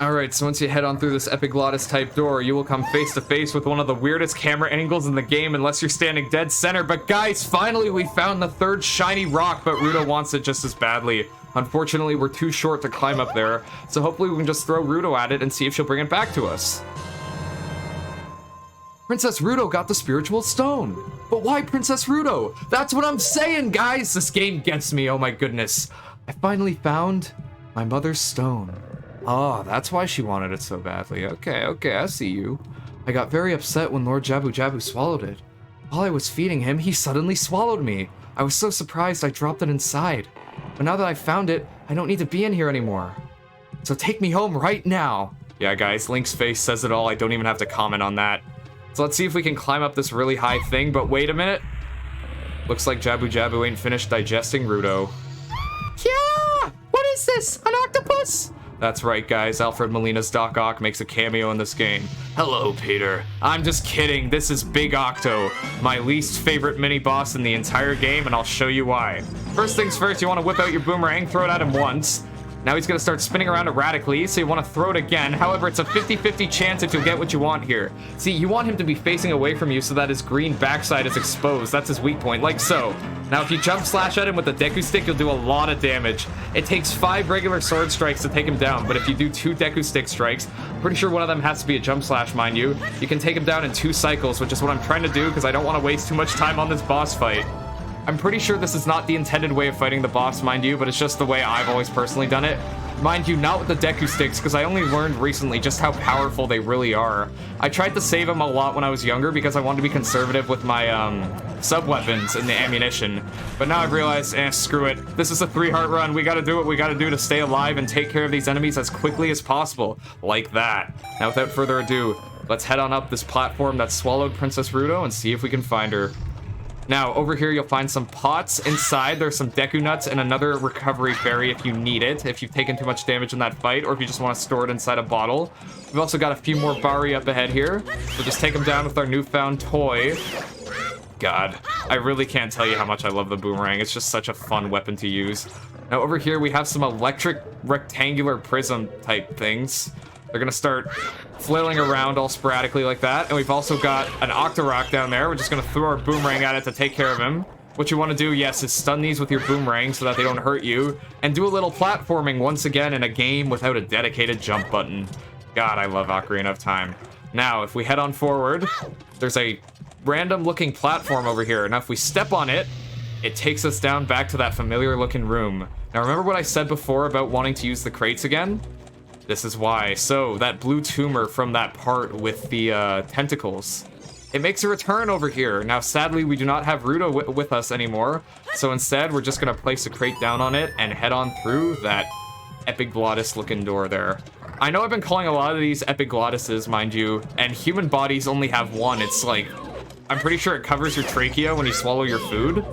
Alright, so once you head on through this epiglottis type door, you will come face to face with one of the weirdest camera angles in the game unless you're standing dead center. But guys, finally we found the third shiny rock, but Ruto wants it just as badly. Unfortunately, we're too short to climb up there, so hopefully we can just throw Ruto at it and see if she'll bring it back to us. Princess Ruto got the spiritual stone. But why Princess Ruto? That's what I'm saying, guys! This game gets me, oh my goodness. I finally found my mother's stone. Oh, that's why she wanted it so badly. Okay, I see you. I got very upset when Lord Jabu Jabu swallowed it. While I was feeding him, he suddenly swallowed me. I was so surprised I dropped it inside. But now that I found it, I don't need to be in here anymore. So take me home right now. Yeah, guys, Link's face says it all. I don't even have to comment on that. So let's see if we can climb up this really high thing, but wait a minute. Looks like Jabu Jabu ain't finished digesting Ruto. Yeah! What is this? An octopus? That's right, guys. Alfred Molina's Doc Ock makes a cameo in this game. Hello, Peter. I'm just kidding. This is Big Octo, my least favorite mini-boss in the entire game, and I'll show you why. First things first, you want to whip out your boomerang, throw it at him once. Now he's going to start spinning around erratically, so you want to throw it again. However, it's a 50-50 chance if you'll get what you want here. See, you want him to be facing away from you so that his green backside is exposed. That's his weak point, like so. Now, if you jump slash at him with the Deku Stick, you'll do a lot of damage. It takes 5 regular sword strikes to take him down, but if you do 2 Deku Stick strikes, pretty sure one of them has to be a jump slash, mind you, you can take him down in 2 cycles, which is what I'm trying to do because I don't want to waste too much time on this boss fight. I'm pretty sure this is not the intended way of fighting the boss, mind you, but it's just the way I've always personally done it. Mind you, not with the Deku Sticks, because I only learned recently just how powerful they really are. I tried to save them a lot when I was younger because I wanted to be conservative with my sub-weapons and the ammunition. But now I've realized, screw it. This is a 3-heart run. We gotta do what we gotta do to stay alive and take care of these enemies as quickly as possible. Like that. Now, without further ado, let's head on up this platform that swallowed Princess Ruto and see if we can find her. Now, over here, you'll find some pots. Inside, there's some Deku Nuts and another recovery fairy if you need it, if you've taken too much damage in that fight, or if you just want to store it inside a bottle. We've also got a few more Bari up ahead here. We'll just take them down with our newfound toy. God, I really can't tell you how much I love the boomerang. It's just such a fun weapon to use. Now, over here, we have some electric rectangular prism type things. They're gonna start flailing around all sporadically like that. And we've also got an Octorok down there. We're just gonna throw our boomerang at it to take care of him. What you want to do, yes, is stun these with your boomerang so that they don't hurt you. And do a little platforming once again in a game without a dedicated jump button. God, I love Ocarina of Time. Now, if we head on forward, there's a random looking platform over here. Now, if we step on it, it takes us down back to that familiar looking room. Now, remember what I said before about wanting to use the crates again? This is why. So, that blue tumor from that part with the tentacles, it makes a return over here. Now, sadly, we do not have Ruto with us anymore, so instead, we're just going to place a crate down on it and head on through that epiglottis-looking door there. I know I've been calling a lot of these epiglottises, mind you, and human bodies only have one. It's like, I'm pretty sure it covers your trachea when you swallow your food.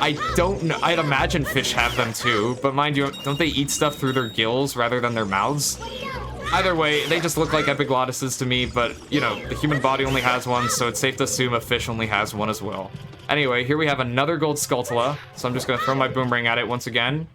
I don't know. I'd imagine fish have them too, but mind you, don't they eat stuff through their gills rather than their mouths? Either way, they just look like epiglottises to me, but, you know, the human body only has one, so it's safe to assume a fish only has one as well. Anyway, here we have another gold Skulltula, so I'm just going to throw my boomerang at it once again.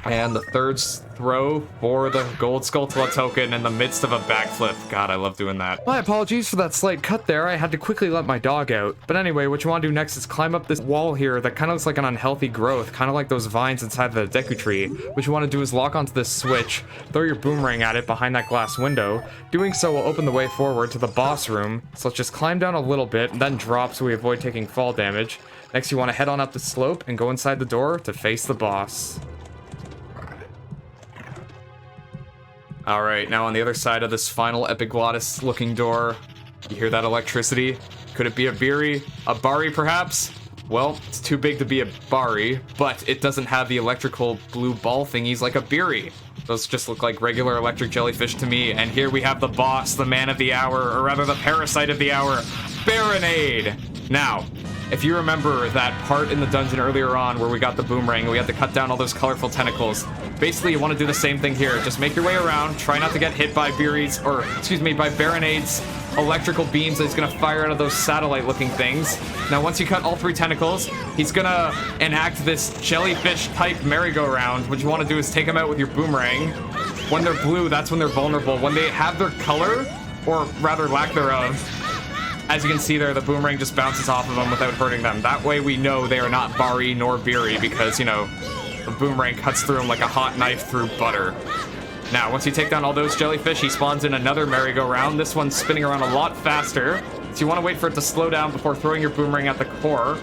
And the third throw for the gold Skulltula token in the midst of a backflip. God, I love doing that. My apologies for that slight cut there. I had to quickly let my dog out. But anyway, what you want to do next is climb up this wall here that kind of looks like an unhealthy growth, kind of like those vines inside the Deku tree. What you want to do is lock onto this switch, throw your boomerang at it behind that glass window. Doing so will open the way forward to the boss room. So let's just climb down a little bit, and then drop so we avoid taking fall damage. Next, you want to head on up the slope and go inside the door to face the boss. Alright, now on the other side of this final epiglottis-looking door, you hear that electricity? Could it be a Bari perhaps? Well, it's too big to be a Bari, but it doesn't have the electrical blue ball thingies like a Beery. Those just look like regular electric jellyfish to me, and here we have the boss, the man of the hour, or rather the parasite of the hour, Baronade! Now, if you remember that part in the dungeon earlier on where we got the boomerang and we had to cut down all those colorful tentacles, basically you want to do the same thing here. Just make your way around, try not to get hit by by Baronade's electrical beams that he's going to fire out of those satellite-looking things. Now, once you cut all 3 tentacles, he's going to enact this jellyfish-type merry-go-round. What you want to do is take him out with your boomerang. When they're blue, that's when they're vulnerable. When they have their color, or rather lack thereof, as you can see there, the boomerang just bounces off of them without hurting them. That way we know they are not Bari nor Beery because, you know, the boomerang cuts through them like a hot knife through butter. Now, once you take down all those jellyfish, he spawns in another merry-go-round. This one's spinning around a lot faster, so you want to wait for it to slow down before throwing your boomerang at the core.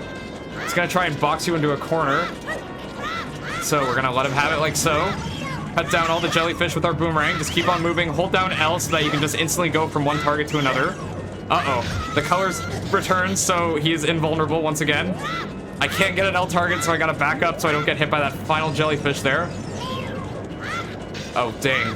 It's going to try and box you into a corner. So we're going to let him have it like so. Cut down all the jellyfish with our boomerang. Just keep on moving. Hold down L so that you can just instantly go from one target to another. Uh-oh. The colors return, so he is invulnerable once again. I can't get an L target, so I gotta back up so I don't get hit by that final jellyfish there. Oh, dang.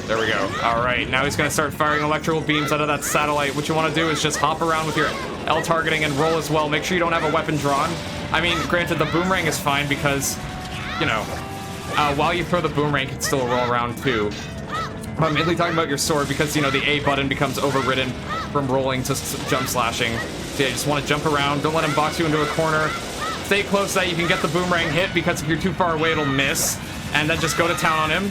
There we go. Alright, now he's gonna start firing electrical beams out of that satellite. What you want to do is just hop around with your L targeting and roll as well. Make sure you don't have a weapon drawn. I mean, granted, the boomerang is fine because, you know, while you throw the boomerang, it can still roll around too. I'm mainly talking about your sword because, you know, the A button becomes overridden from rolling to jump slashing. So yeah, you just want to jump around. Don't let him box you into a corner. Stay close so that you can get the boomerang hit because if you're too far away, it'll miss. And then just go to town on him.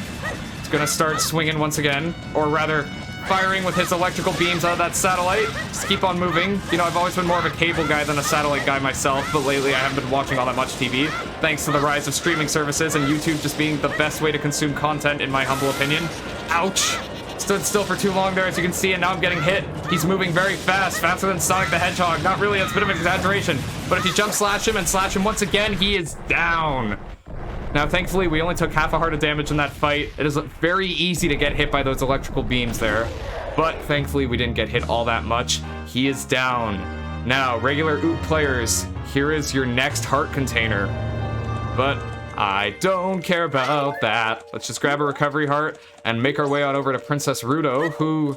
It's going to start swinging once again. Or rather, firing with his electrical beams out of that satellite. Just keep on moving. You know, I've always been more of a cable guy than a satellite guy myself, but lately I haven't been watching all that much TV, thanks to the rise of streaming services and YouTube just being the best way to consume content, in my humble opinion. Ouch! Stood still for too long there, as you can see, and now I'm getting hit. He's moving very fast, faster than Sonic the Hedgehog. Not really, it's a bit of an exaggeration, but if you jump slash him and slash him once again, he is down. Now, thankfully, we only took half a heart of damage in that fight. It is very easy to get hit by those electrical beams there. But thankfully, we didn't get hit all that much. He is down. Now, regular OOT players, here is your next heart container. But I don't care about that. Let's just grab a recovery heart and make our way on over to Princess Ruto, who...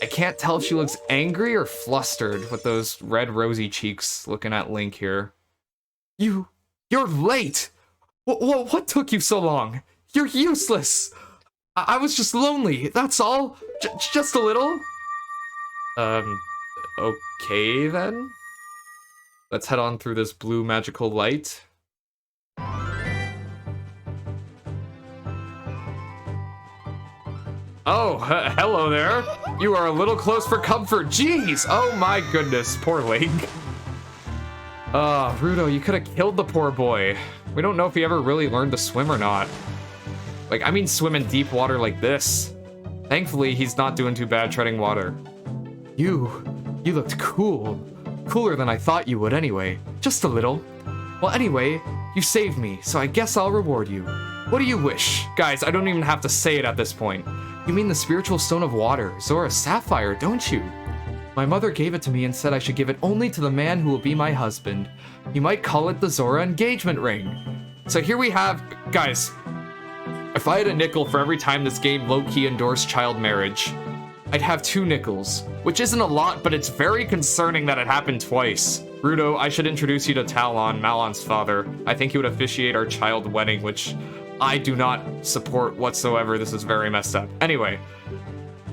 I can't tell if she looks angry or flustered with those red rosy cheeks looking at Link here. You're late! What took you so long? You're useless! I was just lonely, that's all. Just a little. Okay then. Let's head on through this blue magical light. Oh, hello there. You are a little close for comfort. Jeez, oh my goodness, poor Link. Ruto, you could have killed the poor boy. We don't know if he ever really learned to swim or not. Like, I mean swim in deep water like this. Thankfully, he's not doing too bad treading water. You looked cool. Cooler than I thought you would anyway. Just a little. Well, anyway, you saved me, so I guess I'll reward you. What do you wish? Guys, I don't even have to say it at this point. You mean the spiritual stone of water, Zora's sapphire, don't you? My mother gave it to me and said I should give it only to the man who will be my husband. You might call it the Zora engagement ring. So here we have, guys, if I had a nickel for every time this game low-key endorsed child marriage, I'd have 2 nickels, which isn't a lot, but it's very concerning that it happened twice. Ruto, I should introduce you to Talon, Malon's father. I think he would officiate our child wedding, which I do not support whatsoever. This is very messed up. Anyway,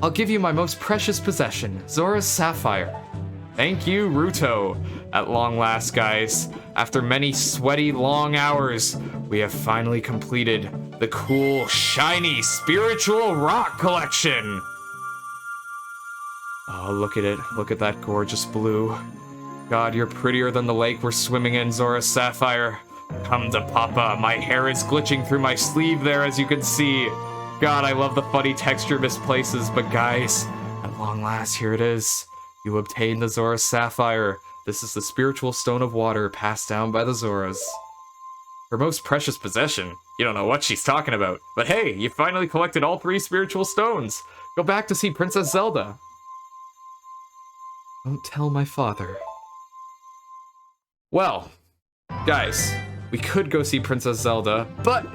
I'll give you my most precious possession, Zora's sapphire. Thank you, Ruto. At long last, guys, after many sweaty, long hours, we have finally completed the cool, shiny, spiritual rock collection. Oh, look at it. Look at that gorgeous blue. God, you're prettier than the lake we're swimming in, Zora's sapphire. Come to Papa. My hair is glitching through my sleeve there, as you can see. God, I love the funny texture misplaces, but guys, at long last, here it is. You obtained the Zora's sapphire. This is the spiritual stone of water passed down by the Zoras. Her most precious possession. You don't know what she's talking about. But hey, you finally collected all 3 spiritual stones. Go back to see Princess Zelda. Don't tell my father. Well, guys, we could go see Princess Zelda, but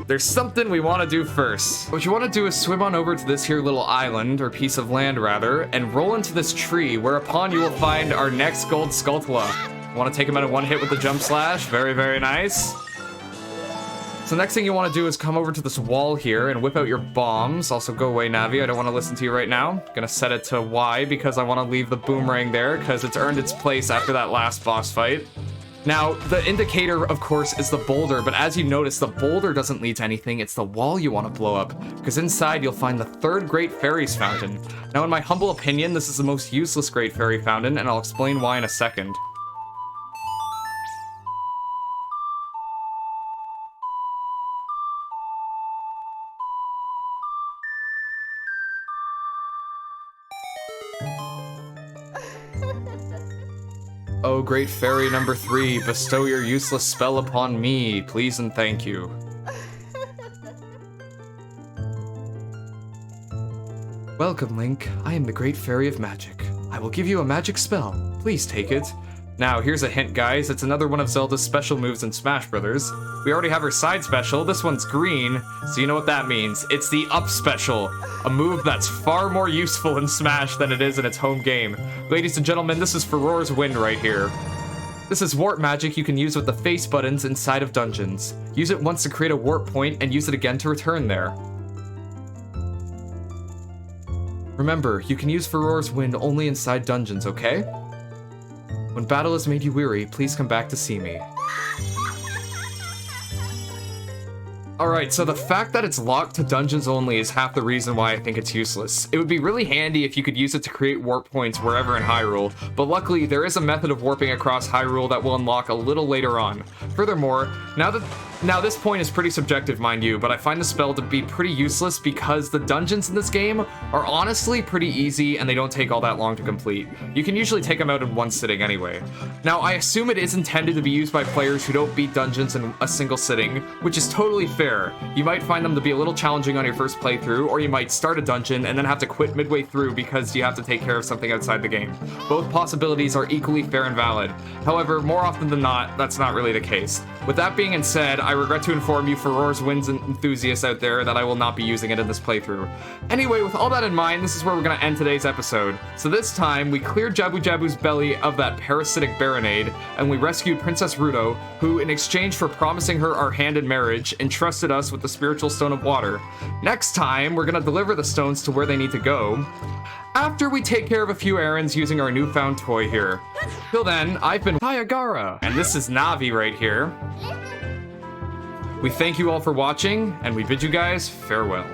there's something we want to do first. What you want to do is swim on over to this here little island, or piece of land rather, and roll into this tree, whereupon you will find our next gold Skulltula. Want to take him out in one hit with the jump slash? Very, very nice. So next thing you want to do is come over to this wall here and whip out your bombs. Also, go away, Navi. I don't want to listen to you right now. Gonna set it to Y because I want to leave the boomerang there because it's earned its place after that last boss fight. Now, the indicator, of course, is the boulder, but as you notice, the boulder doesn't lead to anything, it's the wall you want to blow up, because inside you'll find the third Great Fairies Fountain. Now, in my humble opinion, this is the most useless Great Fairy Fountain, and I'll explain why in a second. Oh, Great Fairy number 3, bestow your useless spell upon me, please and thank you. Welcome, Link. I am the Great Fairy of Magic. I will give you a magic spell. Please take it. Now, here's a hint, guys. It's another one of Zelda's special moves in Smash Bros. We already have her side special. This one's green, so you know what that means. It's the up special, a move that's far more useful in Smash than it is in its home game. Ladies and gentlemen, this is Furore's Wind right here. This is warp magic you can use with the face buttons inside of dungeons. Use it once to create a warp point and use it again to return there. Remember, you can use Furore's Wind only inside dungeons, okay? When battle has made you weary, please come back to see me. Alright, so the fact that it's locked to dungeons only is half the reason why I think it's useless. It would be really handy if you could use it to create warp points wherever in Hyrule, but luckily there is a method of warping across Hyrule that will unlock a little later on. Furthermore, now this point is pretty subjective, mind you, but I find the spell to be pretty useless because the dungeons in this game are honestly pretty easy and they don't take all that long to complete. You can usually take them out in one sitting anyway. Now, I assume it is intended to be used by players who don't beat dungeons in a single sitting, which is totally fair. You might find them to be a little challenging on your first playthrough, or you might start a dungeon and then have to quit midway through because you have to take care of something outside the game. Both possibilities are equally fair and valid. However, more often than not, that's not really the case. With that being said, I regret to inform you Furore's Winds enthusiasts out there that I will not be using it in this playthrough. Anyway, with all that in mind, this is where we're going to end today's episode. So this time, we cleared Jabu Jabu's belly of that parasitic Baronade, and we rescued Princess Ruto, who, in exchange for promising her our hand in marriage, entrusted us with the spiritual stone of water. Next time, we're going to deliver the stones to where they need to go, after we take care of a few errands using our newfound toy here. Till then, I've been Hayagara, and this is Navi right here. We thank you all for watching, and we bid you guys farewell.